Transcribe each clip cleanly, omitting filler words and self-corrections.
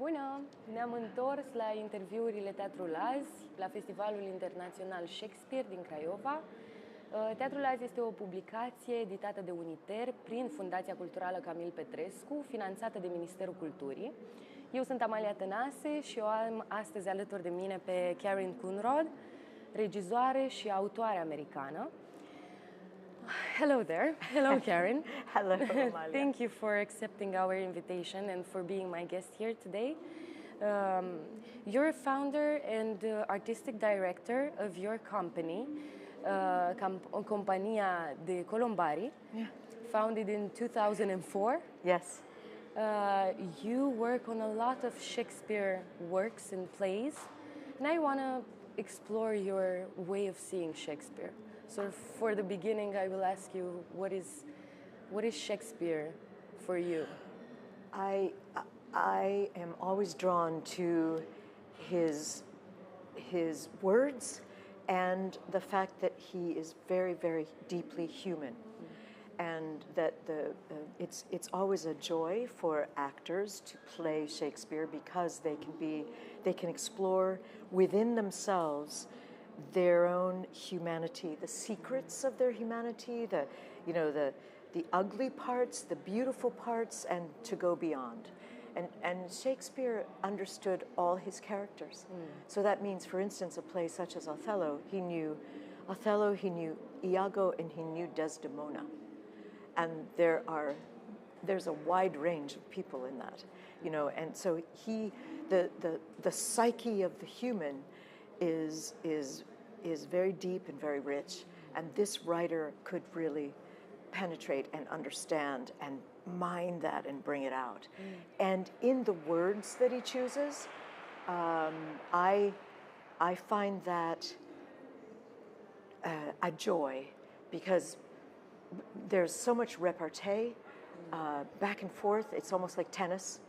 Bună! Ne-am întors la Interviurile Teatrul Azi, la Festivalul Internațional Shakespeare din Craiova. Teatrul Azi este o publicație editată de Uniter prin Fundația Culturală Camil Petrescu, finanțată de Ministerul Culturii. Eu sunt Amalia Tănase și o am astăzi alături de mine pe Karin Coonrod, regizoare și autoare americană. Hello there. Hello, Karin. Hello, Amalia. Thank you for accepting our invitation and for being my guest here today. You're a founder and artistic director of your company, Compania de Colombari, founded in 2004. Yes. You work on a lot of Shakespeare works and plays, and I want to explore your way of seeing Shakespeare. So for the beginning, I will ask you, what is Shakespeare for you? I am always drawn to his words and the fact that he is very, very deeply human, and that it's always a joy for actors to play Shakespeare because they can explore within themselves their own humanity, the secrets of their humanity, the ugly parts, the beautiful parts, and to go beyond. And Shakespeare understood all his characters. So that means, for instance, a play such as Othello, he knew Iago, and he knew Desdemona. And there's a wide range of people in that, and so the psyche of the human is very deep and very rich, and this writer could really penetrate and understand and mine that and bring it out. And in the words that he chooses, I find that a joy, because there's so much repartee, back and forth. It's almost like tennis.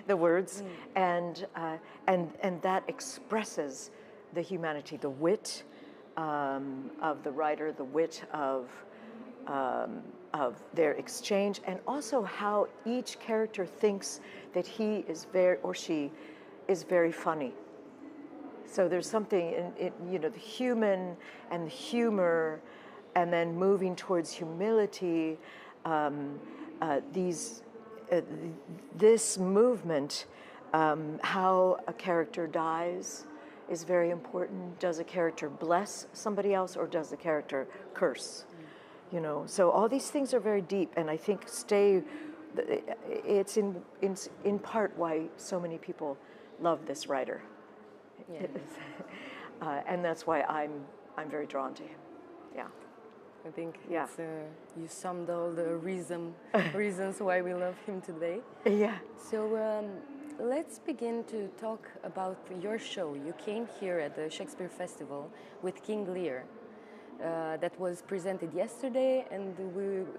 The words, and that expresses the humanity, the wit of the writer, the wit of their exchange, and also how each character thinks that he is or she is very funny. So there's something in the human and the humor, and then moving towards humility. This movement, how a character dies, is very important. Does a character bless somebody else, or does the character curse? So all these things are very deep, and I think it's in part why so many people love this writer. Yeah. And that's why I'm very drawn to him. Yeah. I think you summed all the reasons why we love him today. Yeah. So let's begin to talk about your show. You came here at the Shakespeare Festival with King Lear. That was presented yesterday, and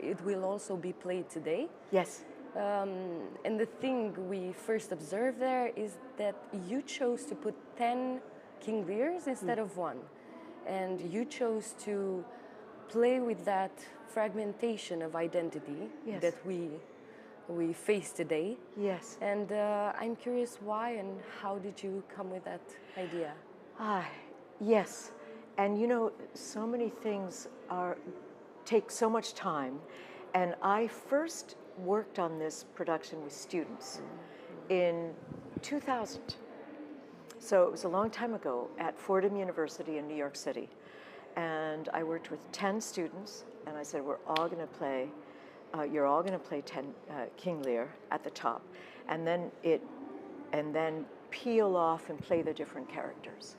it will also be played today. Yes. And the thing we first observed there is that you chose to put 10 King Lears instead of one. And you chose to play with that fragmentation of identity that we face today. Yes. And I'm curious why and how did you come with that idea? Yes. And so many things take so much time. And I first worked on this production with students in 2000. So it was a long time ago at Fordham University in New York City. And I worked with 10 students, and I said, you're all going to play 10 King Lear at the top, and then peel off and play the different characters.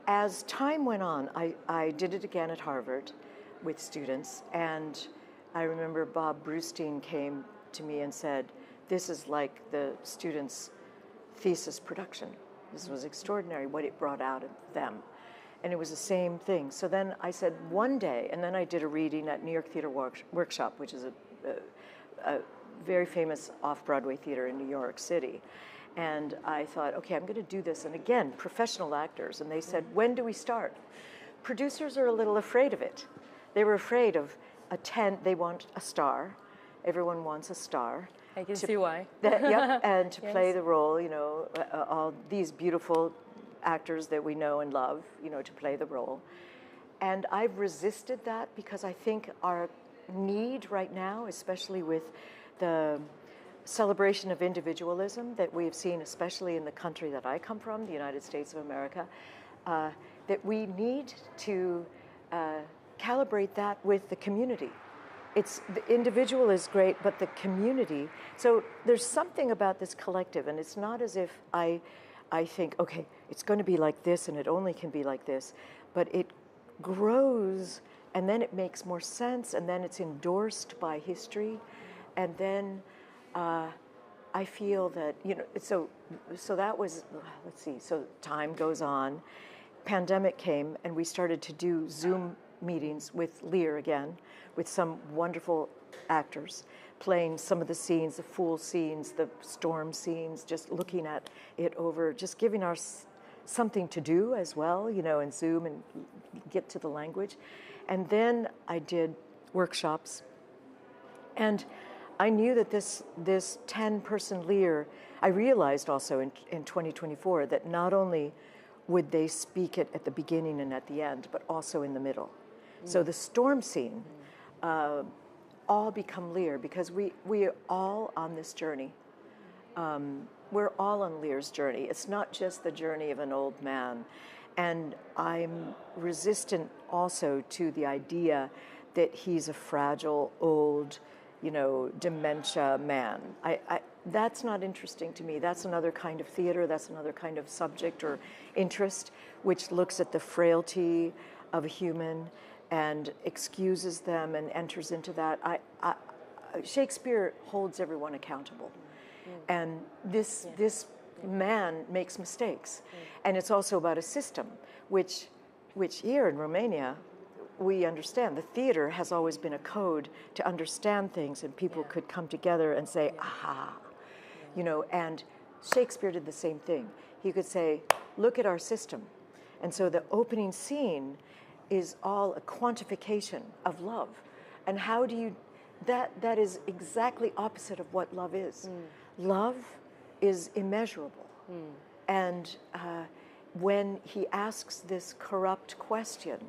As time went on, I did it again at Harvard with students, and I remember Bob Brustein came to me and said, this is like the students' thesis production. This was extraordinary, what it brought out of them. And it was the same thing. So then I said one day, and then I did a reading at New York Theater Workshop, which is a very famous off-Broadway theater in New York City. And I thought, okay, I'm going to do this. And again, professional actors. And they said, when do we start? Producers are a little afraid of it. They were afraid of they want a star. Everyone wants a star. I can see why. Yep, and to Yes. play the role, you know, all these beautiful actors that we know and love, you know, to play the role. And I've resisted that because I think our need right now, especially with the celebration of individualism that we have seen, especially in the country that I come from, the United States of America, that we need to calibrate that with the community. The individual is great, but the community. So there's something about this collective, and it's not as if I think, okay, it's going to be like this, and it only can be like this, but it grows, and then it makes more sense, and then it's endorsed by history, and then I feel that, you know, so that was, let's see, so time goes on, pandemic came, and we started to do Zoom meetings with Lear again, with some wonderful actors, playing some of the scenes, the fool scenes, the storm scenes, just looking at it over, just giving us something to do as well, you know, in Zoom and get to the language. And then I did workshops, and I knew that this 10-person Lear, I realized also in 2024 that not only would they speak it at the beginning and at the end, but also in the middle. So the storm scene all become Lear because we are all on this journey. We're all on Lear's journey. It's not just the journey of an old man. And I'm resistant also to the idea that he's a fragile, old, you know, dementia man. That's not interesting to me. That's another kind of theater. That's another kind of subject or interest, which looks at the frailty of a human and excuses them and enters into that. Shakespeare holds everyone accountable. And this man makes mistakes. And it's also about a system, which here in Romania, we understand. The theater has always been a code to understand things, and people could come together and say, aha, you know, and Shakespeare did the same thing. He could say, look at our system. And so the opening scene is all a quantification of love. And how do you, that is exactly opposite of what love is. Love is immeasurable. And when he asks this corrupt question,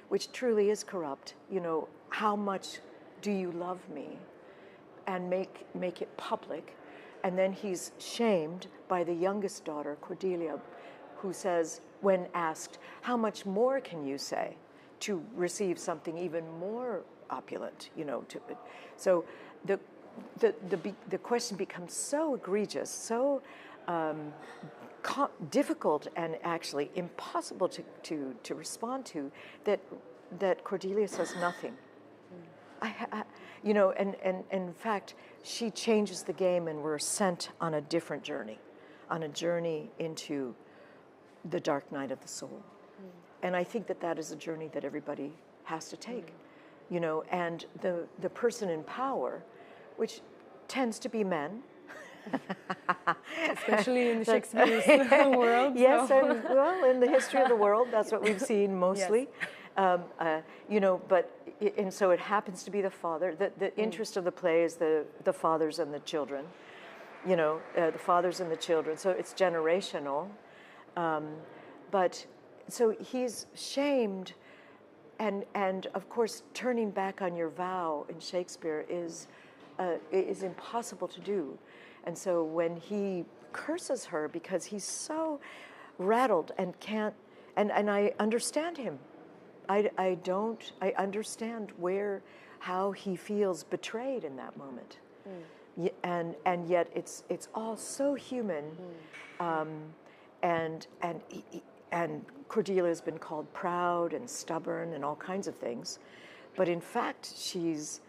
which truly is corrupt, you know, how much do you love me? And make it public. And then he's shamed by the youngest daughter, Cordelia, who says, when asked, how much more can you say to receive something even more opulent, you know? So the question becomes so egregious, so difficult and actually impossible to respond to that Cordelia says nothing. You know, and in fact, she changes the game, and we're sent on a different journey, on a journey into the dark night of the soul. And I think that is a journey that everybody has to take, you know, and the person in power, which tends to be men, especially in the Shakespeare's world. Yes, so. and, well, in the history of the world, that's what we've seen mostly. Yes. You know, and so it happens to be the father. The interest of the play is the fathers and the children, you know, the fathers and the children. So it's generational. But so he's shamed, and of course, turning back on your vow in Shakespeare is impossible to do. And so when he curses her because he's so rattled and can't, and I understand him. I understand how he feels betrayed in that moment. And yet it's all so human. And Cordelia has been called proud and stubborn and all kinds of things. But in fact, she's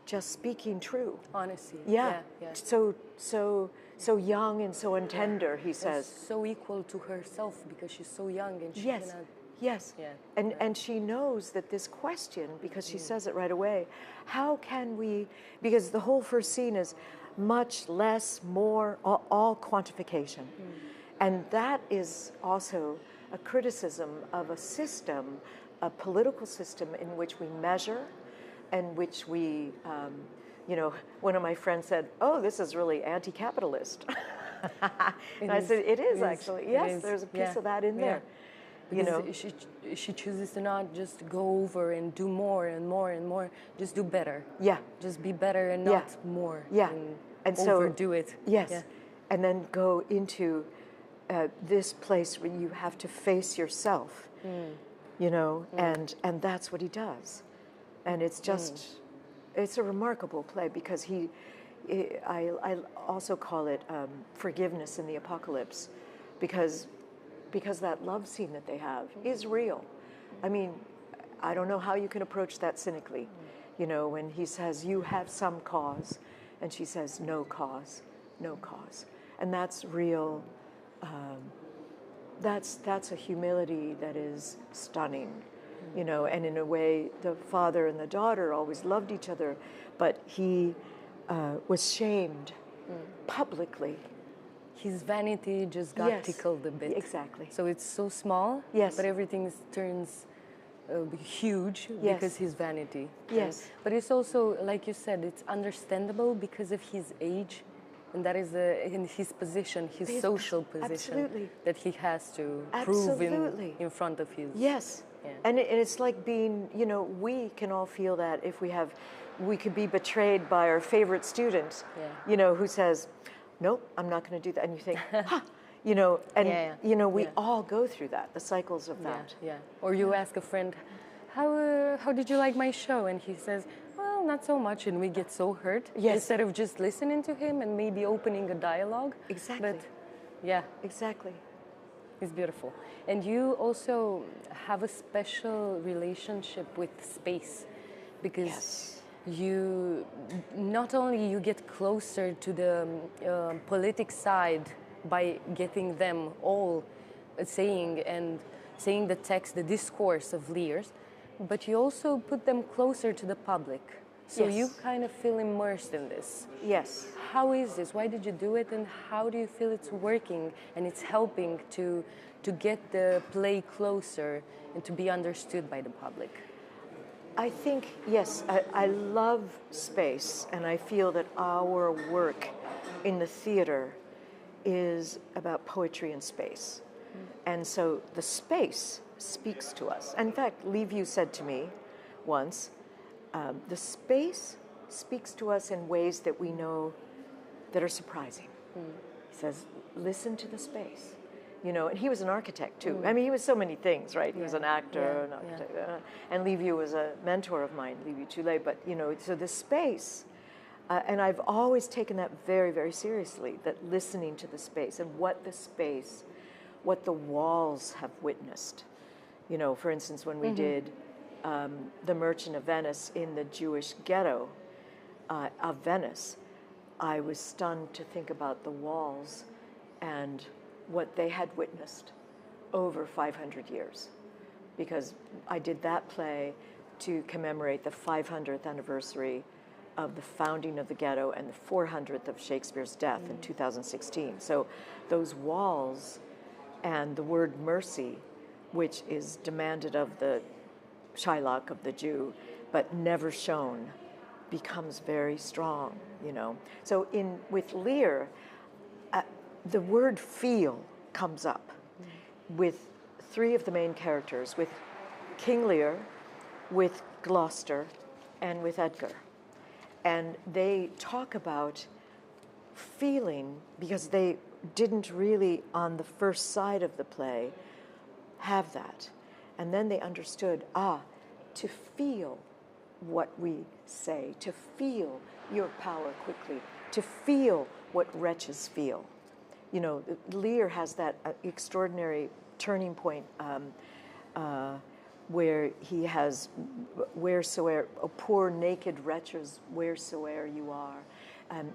just speaking true. Honesty. Yeah. So young and so untender, he says. So equal to herself because she's so young and she yes. cannot. Yes. Yeah. And she knows that this question, because she says it right away, how can we, because the whole first scene is much, less, more, all quantification. And that is also a criticism of a system, a political system in which we measure, and which we, you know, one of my friends said, "Oh, this is really anti-capitalist." And I said, "It is actually. Yes, there's a piece of that in there." You know, she chooses to not just go over and do more and more and more. Just do better. Yeah. Just be better and not more. Yeah. And so overdo it. Yes. Yeah. And then go into this place where you have to face yourself. You know, and that's what he does. And it's just, it's a remarkable play because I also call it forgiveness in the apocalypse, because that love scene that they have is real. I mean, I don't know how you can approach that cynically. You know, when he says, "You have some cause," and she says, "No cause, no cause." And that's real. That's a humility that is stunning, you know, and in a way the father and the daughter always loved each other, but he was shamed publicly. His vanity just got tickled a bit. Exactly. So it's so small, but everything turns huge because his vanity. Yes. But it's also, like you said, it's understandable because of his age. And that is in his position, his social position, that he has to prove in front of his. Yes. Yeah. And it's like being, you know, we can all feel that if we could be betrayed by our favorite student, you know, who says, "Nope, I'm not going to do that." And you think, "Huh," you know, and, you know, we all go through that, the cycles of that. Yeah. Or you ask a friend, how did you like my show? And he says, "Well, not so much," and we get so hurt. Yes. Instead of just listening to him and maybe opening a dialogue. Exactly. But exactly. It's beautiful. And you also have a special relationship with space, because you not only you get closer to the politic side by getting them all saying the text, the discourse of Lear's, but you also put them closer to the public. So you kind of feel immersed in this. Yes. How is this? Why did you do it? And how do you feel it's working and it's helping to get the play closer and to be understood by the public? I think, yes, I love space, and I feel that our work in the theater is about poetry in space. And so the space speaks to us. In fact, Lee View said to me once, the space speaks to us in ways that we know that are surprising. He says, listen to the space. You know, and he was an architect too. I mean, he was so many things, right? He was an actor, an architect. And Lee View was a mentor of mine, Lee View Chule. But, you know, so the space, and I've always taken that very, very seriously, that listening to the space and what the space, what the walls have witnessed. You know, for instance, when we did The Merchant of Venice in the Jewish ghetto of Venice, I was stunned to think about the walls and what they had witnessed over 500 years. Because I did that play to commemorate the 500th anniversary of the founding of the ghetto and the 400th of Shakespeare's death in 2016. So those walls and the word mercy, which is demanded of the Shylock, of the Jew, but never shown, becomes very strong, you know. So with Lear, the word feel comes up with three of the main characters, with King Lear, with Gloucester, and with Edgar. And they talk about feeling, because they didn't really, on the first side of the play, have that. And then they understood, to feel what we say, to feel your power quickly, to feel what wretches feel. You know, Lear has that extraordinary turning point where he has, wheresoever, poor naked wretches, wheresoever you are.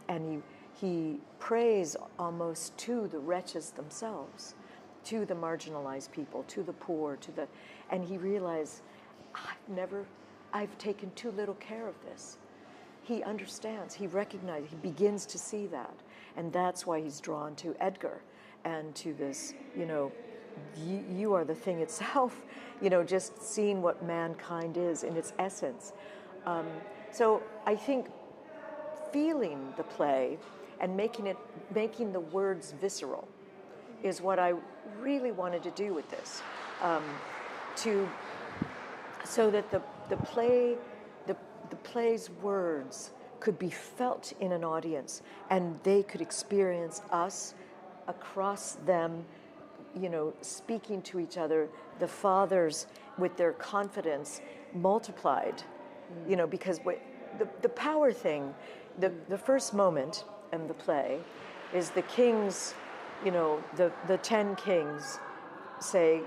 And he prays almost to the wretches themselves, to the marginalized people, to the poor, and he realized, I've taken too little care of this. He understands, he recognizes, he begins to see that. And that's why he's drawn to Edgar and to this, you know, you are the thing itself, you know, just seeing what mankind is in its essence. So I think feeling the play and making the words visceral is what I really wanted to do with this, so that the play's words could be felt in an audience, and they could experience us across them, you know, speaking to each other, the fathers with their confidence multiplied, you know, because the power thing, the first moment in the play is the kings, you know, the 10 kings say,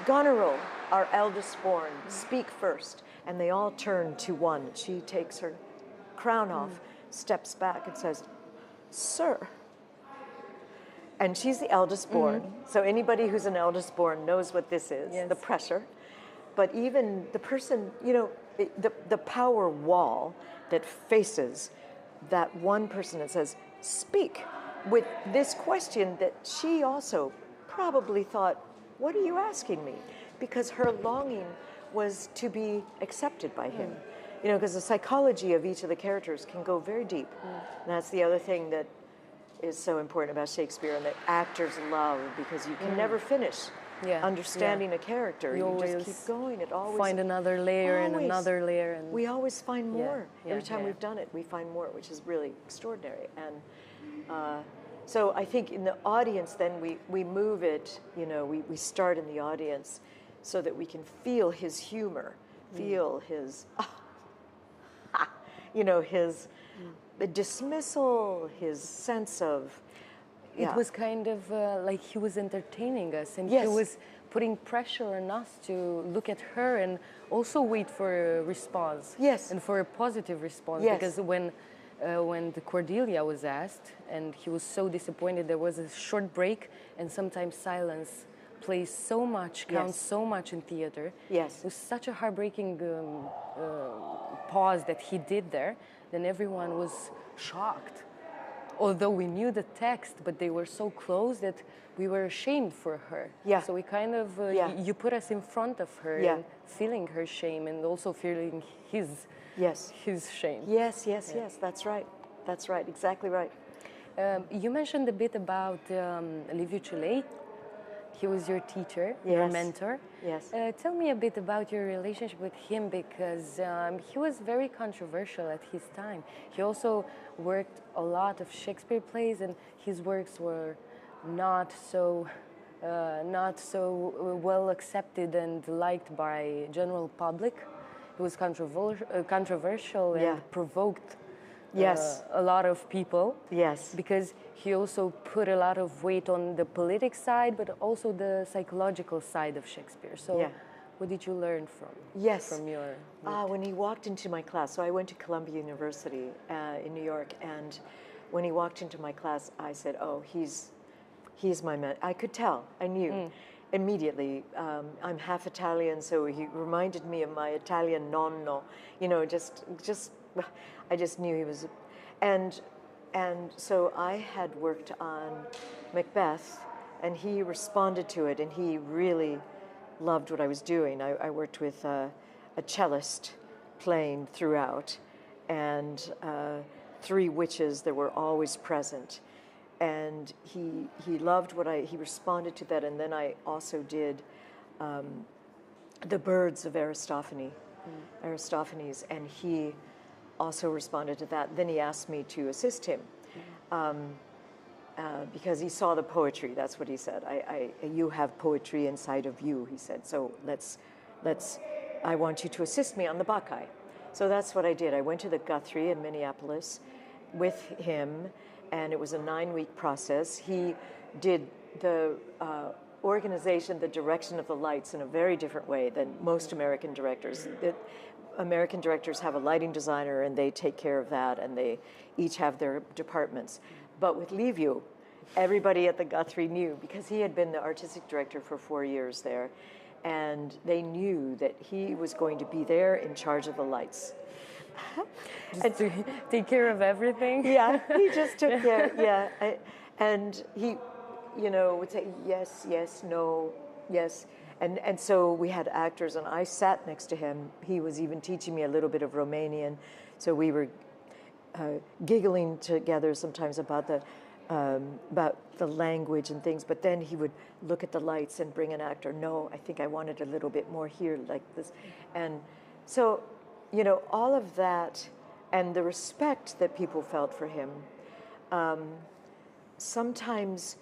Goneril, our eldest born, speak first. And they all turn to one. She takes her crown off, steps back and says, Sir. And she's the eldest born. So anybody who's an eldest born knows what this is, the pressure. But even the person, you know, the power wall that faces that one person that says, speak, with this question that she also probably thought, what are you asking me? Because her longing was to be accepted by him. You know, because the psychology of each of the characters can go very deep. And that's the other thing that is so important about Shakespeare and that actors love, because you can never finish understanding a character. You just keep going. It always find another layer and another layer. And we always find more. Every time we've done it, we find more, which is really extraordinary. And so I think in the audience, then we move it, you know, we start in the audience so that we can feel his humor, feel his, you know, his dismissal, his sense of, It was kind of like he was entertaining us, and he was putting pressure on us to look at her and also wait for a response. And for a positive response. Because when the Cordelia was asked, and he was so disappointed, there was a short break, and sometimes silence plays so much, counts so much in theater. It was such a heartbreaking pause that he did there. Then everyone was shocked. Although we knew the text, but they were so close that we were ashamed for her. So we kind of, you put us in front of her, and feeling her shame and also feeling his shame. Yes, that's right. That's right, exactly right. You mentioned a bit about Liviu Ciulei. He was your teacher, your mentor. Tell me a bit about your relationship with him, because he was very controversial at his time. He also worked a lot of Shakespeare plays, and his works were not so well accepted and liked by general public. It was controversial and provoked a lot of people. Because he also put a lot of weight on the politic side, but also the psychological side of Shakespeare. So what did you learn from your... when he walked into my class, so I went to Columbia University in New York, and when he walked into my class, I said, oh, he's my man. I could tell, I knew. Immediately. I'm half Italian, so he reminded me of my Italian nonno. You know, I just knew he was, and so I had worked on Macbeth, and he responded to it, and he really loved what I was doing. I worked with a cellist playing throughout, and 3 witches that were always present. And he loved he responded to that. And then I also did the birds of Aristophanes, and he also responded to that. Then he asked me to assist him because he saw the poetry. That's what he said. You have poetry inside of you, he said. So I want you to assist me on the Bacchae. So that's what I did. I went to the Guthrie in Minneapolis with him, and it was a 9-week process. He did the organization, the direction of the lights in a very different way than most American directors. American directors have a lighting designer, and they take care of that, and they each have their departments. But with Liviu, everybody at the Guthrie knew, because he had been the artistic director for 4 years there, and they knew that he was going to be there in charge of the lights. Just to take care of everything? He just took care, and he, you know, would say yes, yes, no, yes. And so we had actors, and I sat next to him. He was even teaching me a little bit of Romanian. So we were giggling together sometimes about the language and things, but then he would look at the lights and bring an actor. No, I think I wanted a little bit more here, like this. And so, you know, all of that and the respect that people felt for him, sometimes,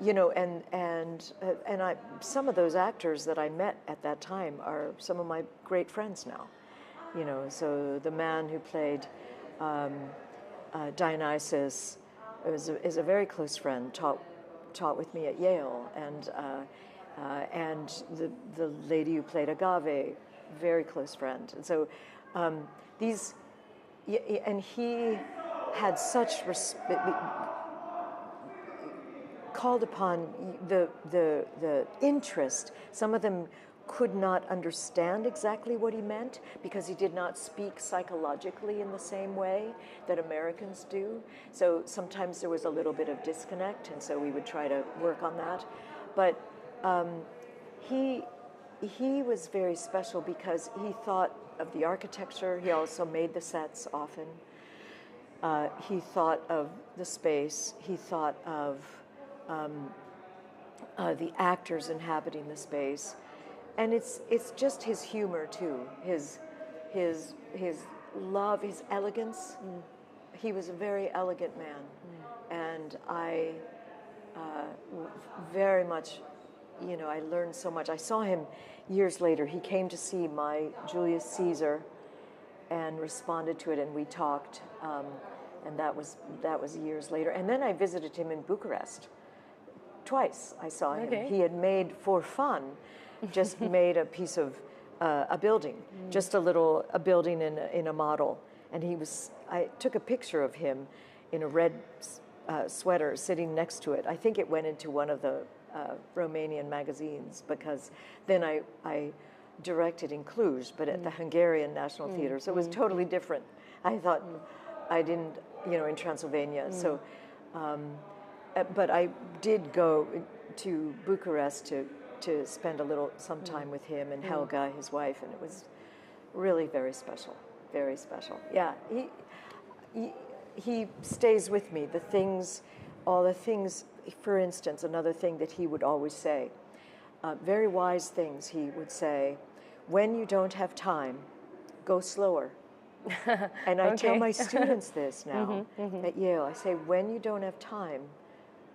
you know, and some of those actors that I met at that time are some of my great friends now. You know, so the man who played Dionysus is a very close friend, taught with me at Yale, and the lady who played Agave, very close friend. And so and he had such called upon the interest. Some of them could not understand exactly what he meant because he did not speak psychologically in the same way that Americans do. So sometimes there was a little bit of disconnect, and so we would try to work on that. But he was very special because he thought of the architecture. He also made the sets often. He thought of the space. He thought of the actors inhabiting the space. And it's just his humor too, his love, his elegance. He was a very elegant man, and I very much, you know, I learned so much. I saw him years later. He came to see my Julius Caesar, and responded to it, and we talked, and that was years later. And then I visited him in Bucharest. Twice I saw him. Okay. He had made for fun. Just made a piece of a building, just a building in a model, and I took a picture of him in a red sweater sitting next to it. I think it went into one of the Romanian magazines, because then I directed in Cluj, but at the Hungarian National Theatre, so it was totally different. I thought I didn't, you know, in Transylvania. So, but I did go to Bucharest to spend some time with him and Helga, his wife, and it was really very special, very special. Yeah, he stays with me. All the things, for instance, another thing that he would always say, very wise things he would say, when you don't have time, go slower. And I tell my students this now at Yale. I say, when you don't have time,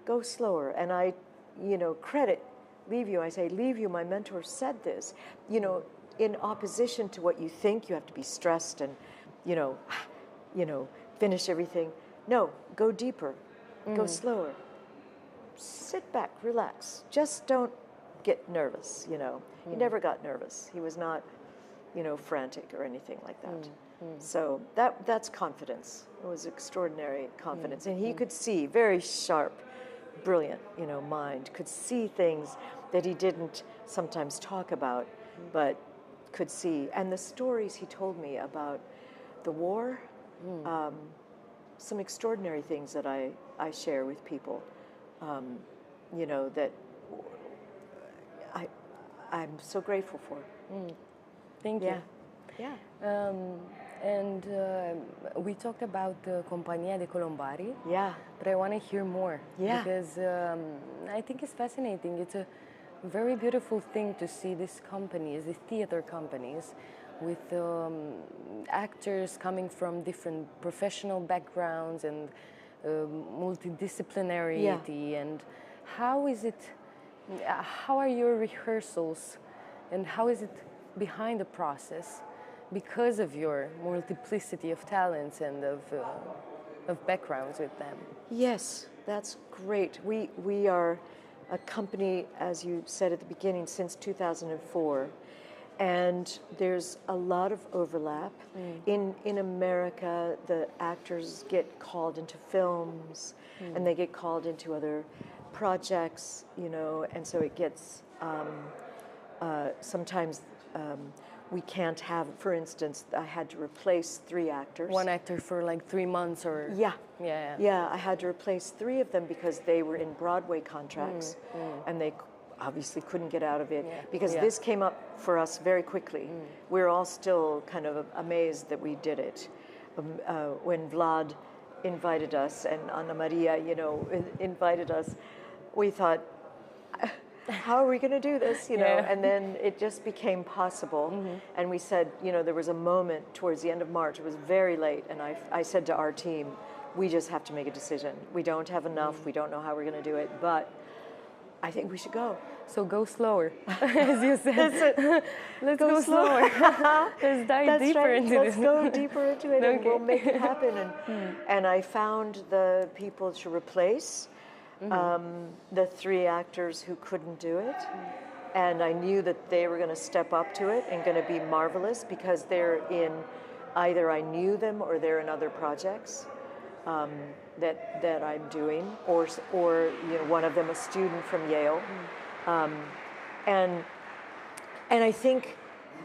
go slower. And I, you know, I say, Leave-You, my mentor said this, you know, in opposition to what you think, you have to be stressed and, you know, finish everything. No, go deeper, go slower. Sit back, relax. Just don't get nervous, you know. He never got nervous. He was not, you know, frantic or anything like that. So that's confidence. It was extraordinary confidence. And he could see, very sharp, brilliant, you know, mind, could see things that he didn't sometimes talk about, but could see. And the stories he told me about the war, some extraordinary things that I share with people, you know, that I'm so grateful for. Thank you. Yeah. And we talked about Compania de Colombari. Yeah. But I want to hear more. Yeah. Because I think it's fascinating. It's a very beautiful thing to see these companies, these theater companies, with actors coming from different professional backgrounds and multidisciplinarity. And how is it? How are your rehearsals, and how is it behind the process? Because of your multiplicity of talents and of backgrounds with them. Yes, that's great. We are a company, as you said at the beginning, since 2004, and there's a lot of overlap. In America, the actors get called into films, and they get called into other projects, you know, and so it gets sometimes. We can't have, for instance, I had to replace 3 actors. One actor for like 3 months or... Yeah. Yeah. Yeah, I had to replace 3 of them because they were in Broadway contracts and they obviously couldn't get out of it because this came up for us very quickly. We're all still kind of amazed that we did it. when Vlad invited us and Anna Maria, you know, invited us, we thought, how are we going to do this, you know? And then it just became possible. And we said, you know, there was a moment towards the end of March, it was very late, and I said to our team, we just have to make a decision. We don't have enough, we don't know how we're going to do it, but I think we should go. So go slower, as you said. Let's go slower. Let's dive deeper into Let's go deeper into it, and we'll make it happen. And I found the people to replace the 3 actors who couldn't do it. And I knew that they were going to step up to it and going to be marvelous, because they're in, either I knew them or they're in other projects that I'm doing, or you know, one of them a student from Yale. And I think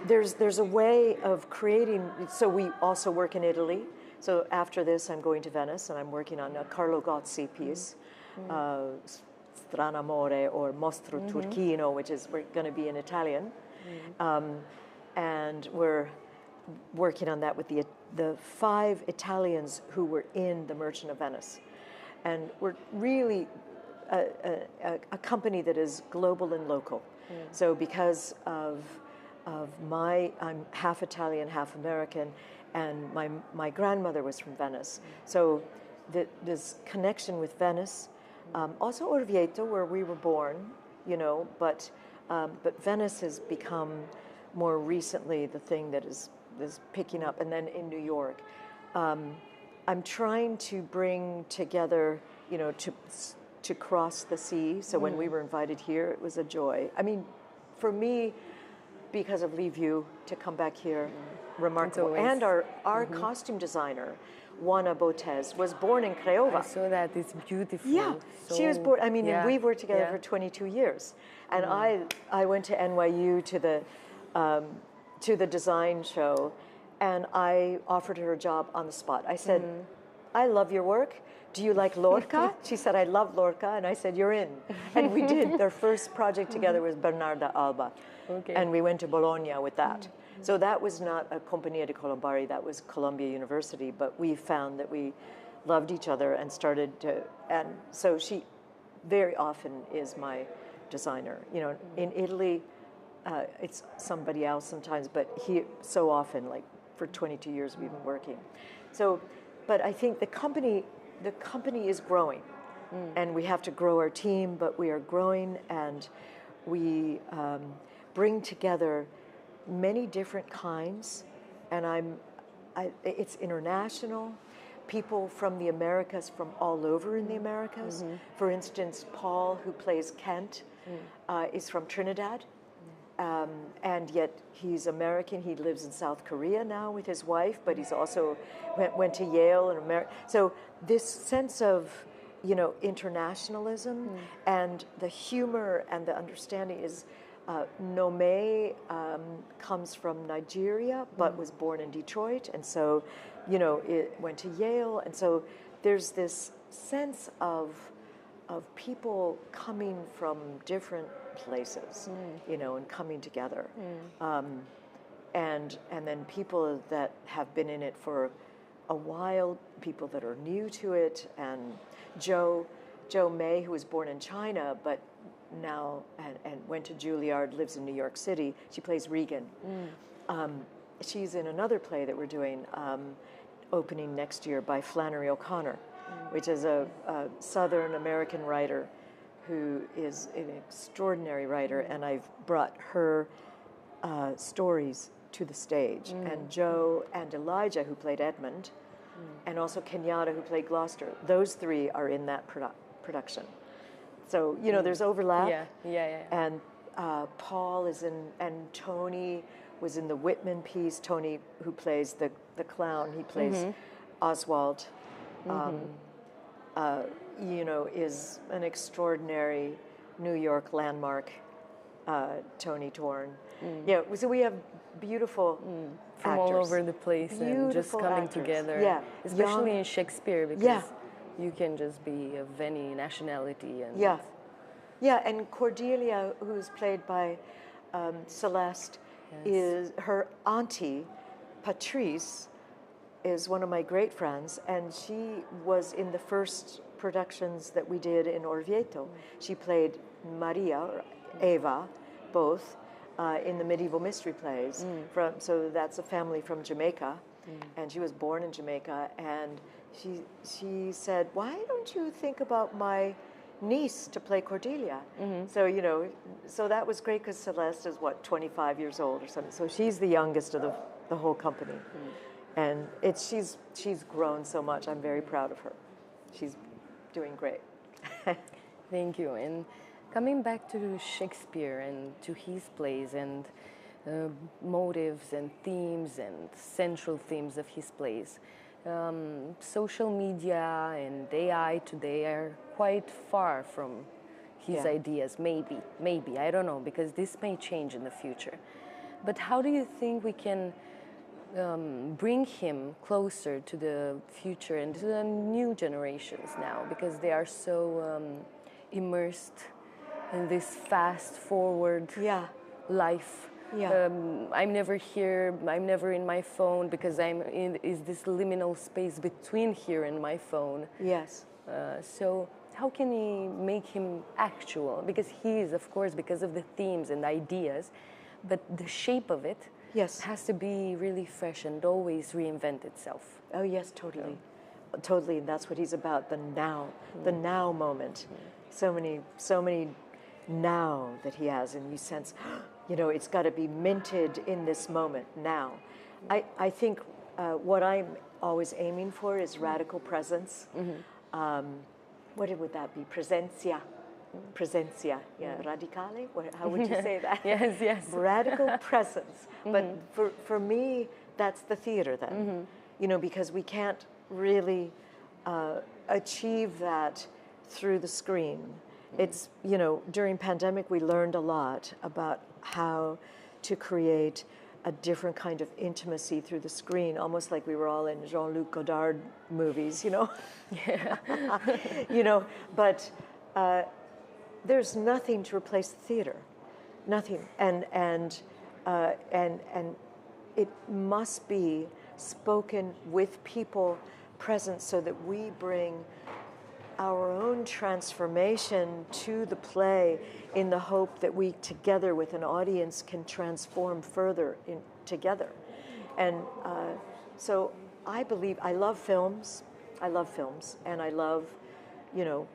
there's a way of creating. So we also work in Italy. So after this, I'm going to Venice, and I'm working on a Carlo Gozzi piece, Stranamore, or Mostro Turchino, which is going to be in Italian. And we're working on that with the 5 Italians who were in The Merchant of Venice. And we're really a company that is global and local. So because of I'm half Italian, half American, and my grandmother was from Venice. So this connection with Venice, also Orvieto, where we were born, you know, but Venice has become more recently the thing that is picking up. And then in New York, I'm trying to bring together, you know, to cross the sea. So when we were invited here, it was a joy. I mean, for me, because of Leave You, to come back here, remarkable. And our costume designer, Juana Botez, was born in Craiova. I saw that. It's beautiful. Yeah, so, she was born. I mean, we've worked together for 22 years. And I went to NYU to the design show, and I offered her a job on the spot. I said, I love your work. Do you like Lorca? She said, I love Lorca. And I said, you're in. And we did. Their first project together was Bernarda Alba. And we went to Bologna with that. So that was not a Compagnia di Colombari, that was Columbia University, but we found that we loved each other and started to, and so she very often is my designer. You know, in Italy, it's somebody else sometimes, but so often, like for 22 years we've been working. So, but I think the company is growing, and we have to grow our team, but we are growing, and we bring together many different kinds, and it's international. People from the Americas, from all over in the Americas. For instance, Paul, who plays Kent, is from Trinidad, and yet he's American. He lives in South Korea now with his wife, but he's also went to Yale and America. So this sense of, you know, internationalism and the humor and the understanding is. Nome comes from Nigeria, but was born in Detroit, and so, you know, it went to Yale, and so there's this sense of people coming from different places, you know, and coming together, and then people that have been in it for a while, people that are new to it, and Jo May, who was born in China, but now and went to Juilliard, lives in New York City. She plays Regan. She's in another play that we're doing, opening next year by Flannery O'Connor, which is a Southern American writer who is an extraordinary writer, and I've brought her stories to the stage. And Joe and Elijah, who played Edmund, and also Kenyatta, who played Gloucester, those 3 are in that production. So, you know, there's overlap. And Paul is in, and Tony was in the Whitman piece. Tony, who plays the clown, he plays Oswald, you know, is an extraordinary New York landmark, Tony Torn. Yeah, so we have beautiful from actors. all over the place, and just coming actors. together. Yeah. Especially in Shakespeare, because you can just be of any nationality. And and Cordelia, who's played by Celeste, is her auntie, Patrice, is one of my great friends, and she was in the first productions that we did in Orvieto. She played Maria, or Eva, both, in the medieval mystery plays. So that's a family from Jamaica, and she was born in Jamaica, and she said, why don't you think about my niece to play Cordelia? So, you know, so that was great because Celeste is, what, 25 years old or something. So she's the youngest of the whole company. And she's grown so much. I'm very proud of her. She's doing great. Thank you. And coming back to Shakespeare and to his plays and motives and themes and central themes of his plays, social media and AI today are quite far from his ideas, maybe, I don't know, because this may change in the future. But how do you think we can bring him closer to the future and to the new generations now, because they are so immersed in this fast forward life? I'm never here, I'm never in my phone, because is this liminal space between here and my phone. Yes. So how can we make him actual? Because he is, of course, because of the themes and ideas, but the shape of it has to be really fresh and always reinvent itself. Oh yes, totally. Totally, and that's what he's about, the now moment. So many now that he has, and you sense, you know, it's got to be minted in this moment now. I think what I'm always aiming for is radical presence. What would that be? Presencia. Radicale? How would you say that? Yes. Radical presence. But for me, that's the theater then. You know, because we can't really achieve that through the screen. It's, you know, during pandemic we learned a lot about how to create a different kind of intimacy through the screen, almost like we were all in Jean-Luc Godard movies, you know? You know, but there's nothing to replace the theater, nothing. And it must be spoken with people present so that we bring our own transformation to the play in the hope that we together with an audience can transform further together. And so I believe, I love films, and I love, you know,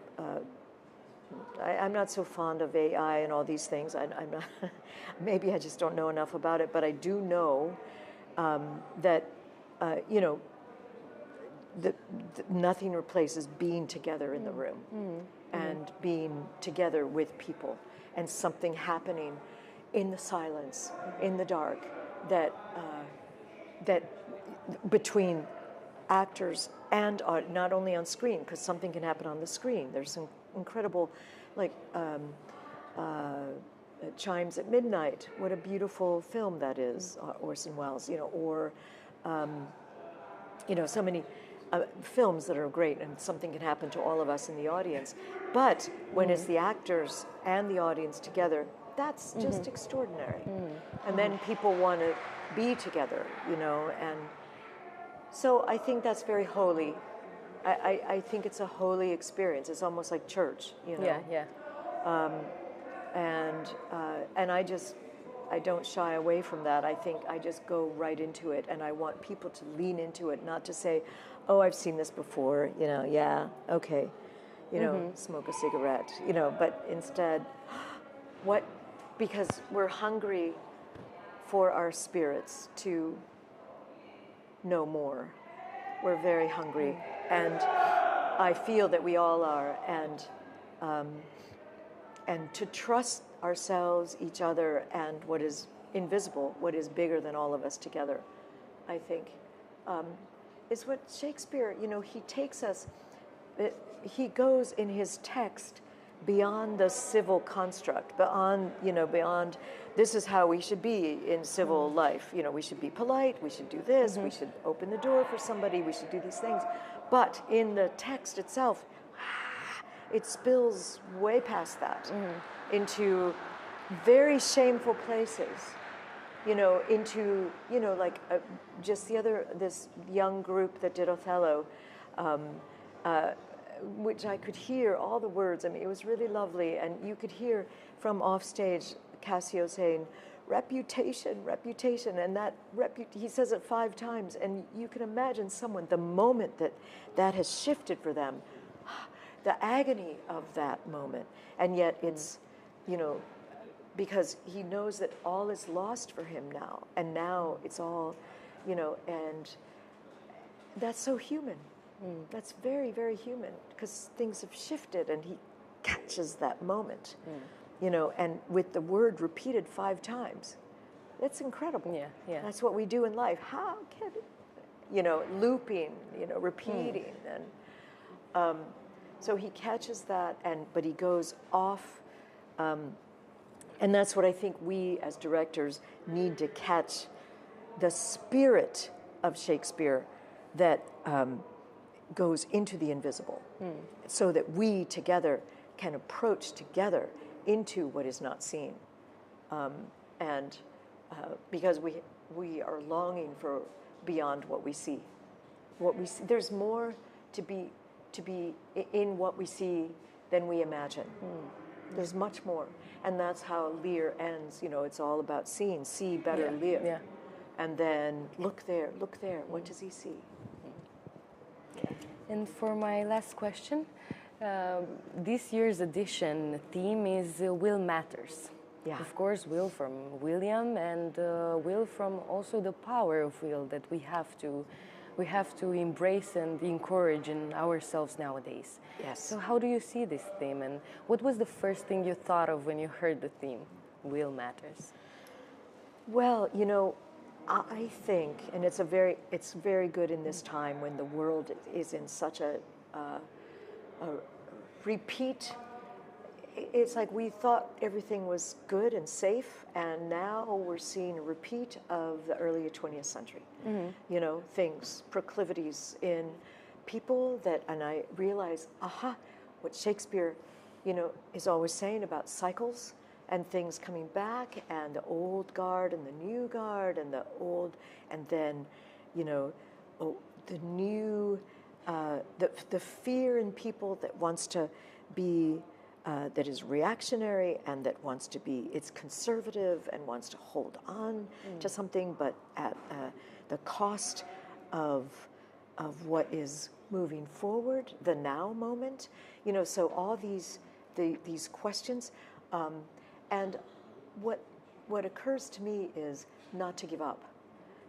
I'm not so fond of AI and all these things. I'm not, maybe I just don't know enough about it, but I do know that, you know, nothing replaces being together in the room and being together with people and something happening in the silence, in the dark, that between actors and not only on screen, because something can happen on the screen. There's some incredible, like Chimes at Midnight. What a beautiful film that is, Orson Welles. You know, or you know, so many films that are great, and something can happen to all of us in the audience. But when it's the actors and the audience together, that's just extraordinary. And then people want to be together, you know, and so I think that's very holy. I think it's a holy experience. It's almost like church, you know. And I don't shy away from that. I think I just go right into it, and I want people to lean into it, not to say, oh, I've seen this before, you know, yeah, okay, you know, smoke a cigarette, you know, but instead, because we're hungry for our spirits to know more. We're very hungry, and I feel that we all are, and to trust ourselves, each other, and what is invisible, what is bigger than all of us together, I think, is what Shakespeare, you know, he takes us, he goes in his text beyond the civil construct, beyond this is how we should be in civil life. You know, we should be polite, we should do this, we should open the door for somebody, we should do these things. But in the text itself, it spills way past that into very shameful places into, like just this young group that did Othello, which I could hear all the words. I mean, it was really lovely. And you could hear from off stage Cassio saying, reputation, reputation. And he says it 5 times. And you can imagine the moment that has shifted for them, the agony of that moment. And yet it's, because he knows that all is lost for him now. And now it's all, and that's so human. That's very, very human, because things have shifted, and he catches that moment, and with the word repeated 5 times. That's incredible. Yeah. That's what we do in life. How can it, looping, repeating. And so he catches that, but he goes off. And that's what I think we as directors need to catch, the spirit of Shakespeare that goes into the invisible, so that we together can approach together into what is not seen. And because we are longing for beyond what we see. There's more to be in what we see than we imagine. There's much more. And that's how Lear ends. It's all about seeing. See better, Lear. Yeah. And then look there. What does he see? And for my last question, this year's edition theme is Will Matters. Yeah. Of course, will from William, and will from also the power of will that we have to embrace and encourage in ourselves nowadays. Yes. So how do you see this theme, and what was the first thing you thought of when you heard the theme, Will Matters? Well, I think, and it's very good in this time when the world is in such a repeat. It's like we thought everything was good and safe, and now we're seeing a repeat of the early 20th century. Things, proclivities in people and I realize, what Shakespeare, is always saying about cycles and things coming back, and the old guard and the new guard, and the old, and then, the new, the fear in people that wants to be, that is reactionary, and that wants to be, it's conservative and wants to hold on to something, but at the cost of what is moving forward, the now moment, so all these questions. And what occurs to me is not to give up,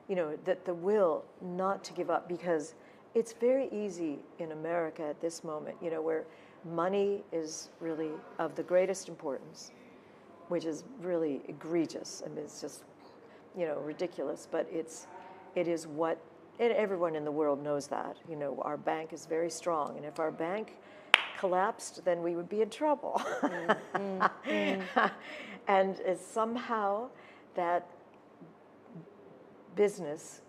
that the will not to give up, because it's very easy in America at this moment, where money is really of the greatest importance, which is really egregious. I mean, it's just, ridiculous, but it is what, and everyone in the world knows that, our bank is very strong, and if our bank collapsed, then we would be in trouble. And somehow that business,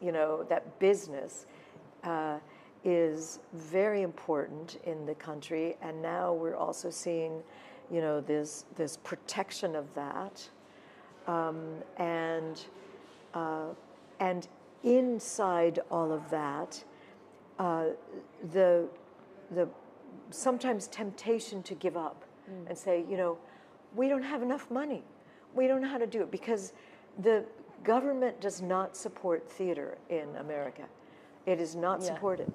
is very important in the country, and now we're also seeing, this protection of that, and inside all of that, the sometimes temptation to give up and say, we don't have enough money. We don't know how to do it, because the government does not support theater in America. It is not supported.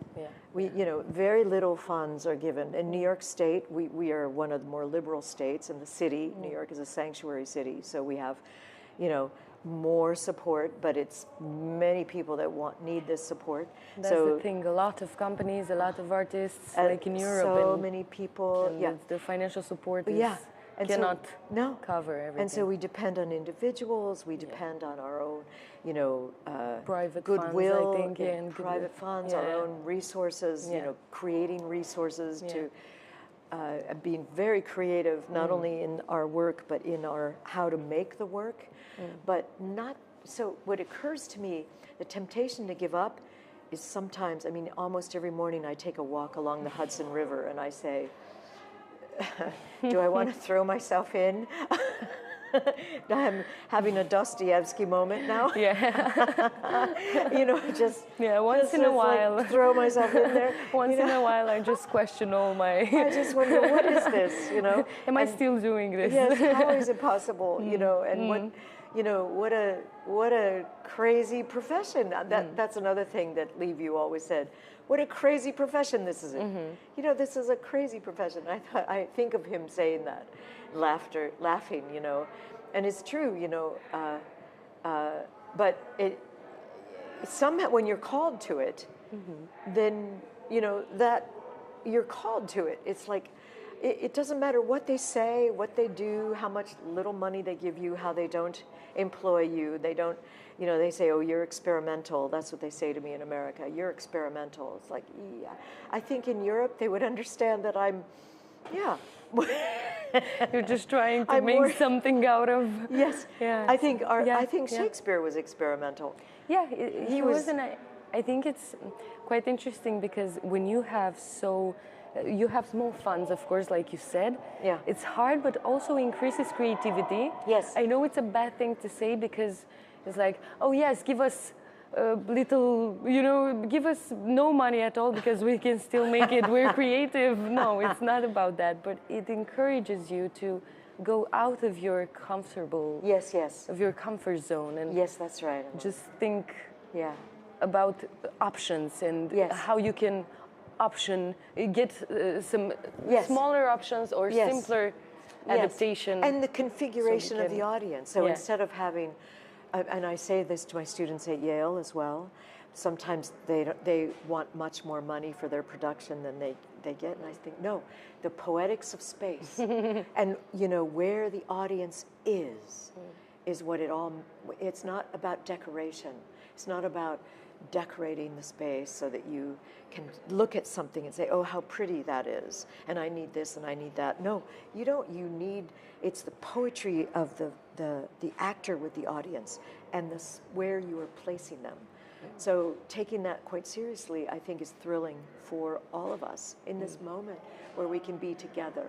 We, very little funds are given. In New York State, we are one of the more liberal states in the city. New York is a sanctuary city, so we have, more support, but it's many people that need this support. That's the thing. A lot of companies, a lot of artists, like in Europe, so many people. And the financial support cannot cover everything. And so we depend on individuals. We depend on our own, private goodwill, funds, I think, and private funds, our own resources. Creating resources to. Being very creative, not only in our work, but in our how to make the work, but not, so what occurs to me, the temptation to give up is sometimes, almost every morning I take a walk along the Hudson River and I say, do I want to throw myself in? I'm having a Dostoevsky moment now. Yeah. You know, just once in a while, like, throw myself in there. Once in a while, I just question all my. I just wonder, what is this? You know, am I still doing this? Yes. How is it possible? You know, and what, you know, what a crazy profession. That's another thing that Lee View always said. What a crazy profession this is. You know, this is a crazy profession. I think of him saying that, laughing. You know, and it's true. You know, but somehow when you're called to it, then you know that you're called to it. It's like it doesn't matter what they say, what they do, how much little money they give you, how they don't employ you. They don't. You know, they say, oh, you're experimental. That's what they say to me in America. You're experimental. It's like, yeah. I think in Europe they would understand that I'm, You're just trying to make something out of. Yes. Yeah. I think Shakespeare was experimental. Yeah, he was, and I think it's quite interesting because when you have you have small funds, of course, like you said. Yeah. It's hard, but also increases creativity. Yes. I know it's a bad thing to say because it's like, oh yes, give us a little, you know, give us no money at all because we can still make it. We're creative. No, it's not about that, but it encourages you to go out of your comfortable. Yes, yes. Of your comfort zone and. Yes, that's right. Just think. Yeah. About options and how you can get some smaller options or simpler adaptation. And the configuration of the audience. So instead of having, and I say this to my students at Yale as well, sometimes they want much more money for their production than they get. And I think, no, the poetics of space and, you know, where the audience is what it's not about decoration. It's not about decorating the space so that you can look at something and say, oh, how pretty that is, and I need this and I need that. No, you don't. You need, it's the poetry of the actor with the audience and where you are placing them. So taking that quite seriously, I think, is thrilling for all of us in this moment where we can be together,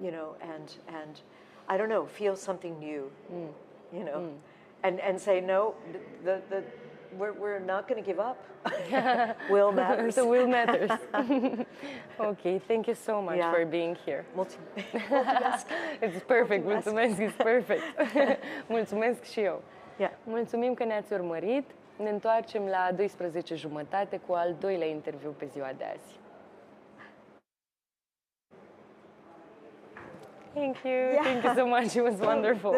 you know, and I don't know, feel something new, you know. And say, no, we're not going to give up. Will matters. The will matters. Okay, thank you so much for being here. It's perfect. Mulțumesc, it's perfect. Mulțumesc și eu. Mulțumim că ne-ați urmărit. Ne întoarcem la 12:30 cu al doilea interviu pe ziua de azi. Thank you. Thank you so much. It was wonderful.